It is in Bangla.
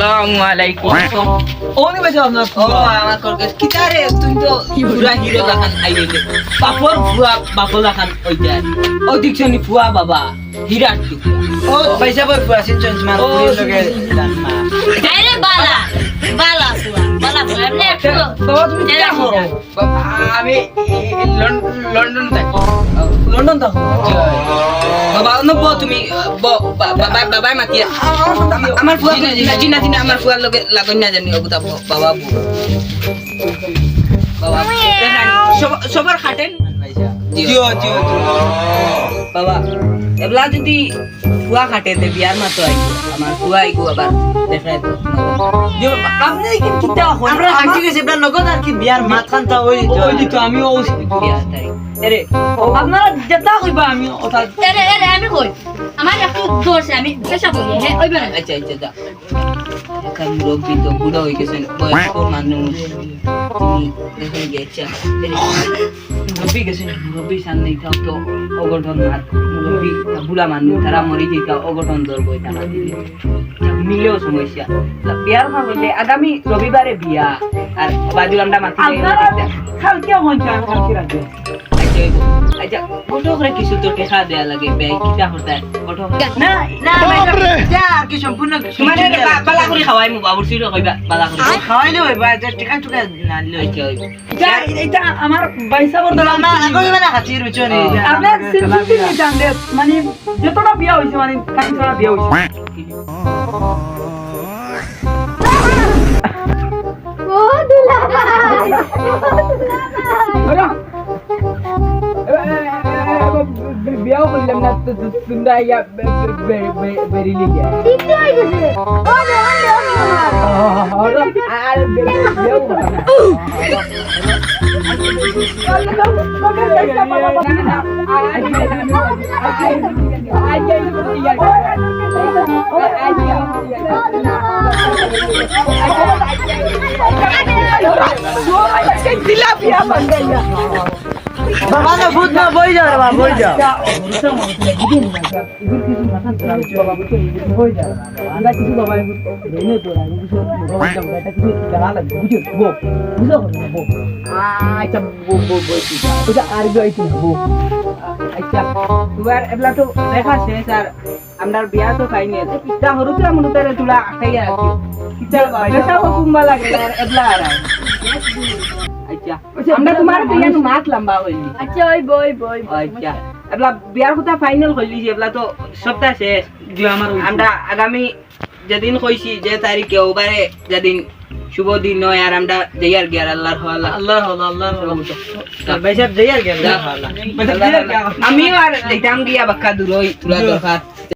আসসালামু আলাইকুম ওনি বেজে আপনার ও আমার করকে কিতারে তুই তো পুরা হিরো দেখান আইলে বাপর ফুয়া বাপল দেখান ওইটা ও দিকছনি ফুয়া বাবা হিরাট ও পয়সা বই পুরাসিন চঞ্চ মান পুরির লগে জানমা আরে বালা বালা এমনি একটু বাবা তুমি কি করো আমি লন্ডন থাকি লন্ডন থাকো বাবা নব তুমি বাবা মাতিয়া আমার ফুয়া জিনা জিনা আমার ফুয়ার লগে লাগন না জানি ওগুতা বাবা বাবা সবার খাটেন জিও জিও বাবা এবলা যদি ফুয়া খাটে তে বিয়ার মাতো আইবো আমার ফুয়া আইবো আবার দেখাই তো জিও আপনি কি কিটা হন আমরা হাঁটি গেছে আপনার নগদ আর কি বিয়ার মাথান তা ওই তো আমিও ওই বিয়ার তারিখ আরে আপনারা যেটা কইবা আমি ওটা আরে আমি কই আমার একটু দোষ আমি পেশা করি হ্যাঁ ওই বেলা আচ্ছা আচ্ছা যা এখন মুরব্বী তো বুড়া হয়ে গেছেন বয়স্ক মানুষ তুমি দেখে গেছা মুরব্বী গেছেন মুরব্বী সামনে যাও তো অঘটন না মুরব্বী বুড়া মানুষ তারা মরে যেত অঘটন ধরবো এটা না দিলে মিলেও সমস্যা বিয়ার মা বললে আগামী রবিবারে বিয়া আর বাজু আমরা মাতি কালকে হন কালকে রাতে আচ্ছা ফটো করে কিছু তো দেখা দেয়া লাগে ব্যাগ কিটা হতা ফটো না না যা আর কি সম্পূর্ণ মানে বালা করে খাওয়াই মু বাবুর সিটো কইবা বালা করে খাওয়াইলে হইবা যে টিকা টুকা না লই আচ্ছা হইব এটা আমার পয়সা বড় না আগে মানে খাতির বিচনি আপনার সিম্পল জানলে মানে যতটা বিয়া হইছে মানে কাকিছড়া বিয়া হইছে ও দুলা বিয়াও করলাম না তো সুন্দর ইয়া বেরিলি গিয়া ঠিক হয়ে গেছে আর বিয়াও করলাম বাবা না ভূত না বই যাও রে বাবা বই যাও আমরা কিছু বাবা দেনে তো না কিছু এটা কিছু জানা লাগে বুঝো বো বুঝো বো আচ্ছা বো বো বই বুঝা আর গই তো বো আচ্ছা তুই এবলা তো দেখা শেষ আর আমরা বিয়া তো খাইনি আছে কিটা হরুতে আমন তারে তুলা খাইয়া আছে কিটা পয়সা হুকুম লাগে আর এবলা আর আচ্ছা আমরা তোমার বিয়ানো মাত লম্বা হইলি আচ্ছা ওই বই আচ্ছা এবলা বিয়ার কথা ফাইনাল হইলি এবলা তো সপ্তাহ শেষ আমরা আগামী যেদিন কইছি যে তারিখে ওবারে যেদিন শুভ দিন নয় আর আমরা যাইয়ার গিয়ার আল্লাহর হওয়ালা ভাই সাহেব যাইয়ার গেল আমিও আর যাইতাম গিয়া বাক্কা দূর হই তোরা দরকার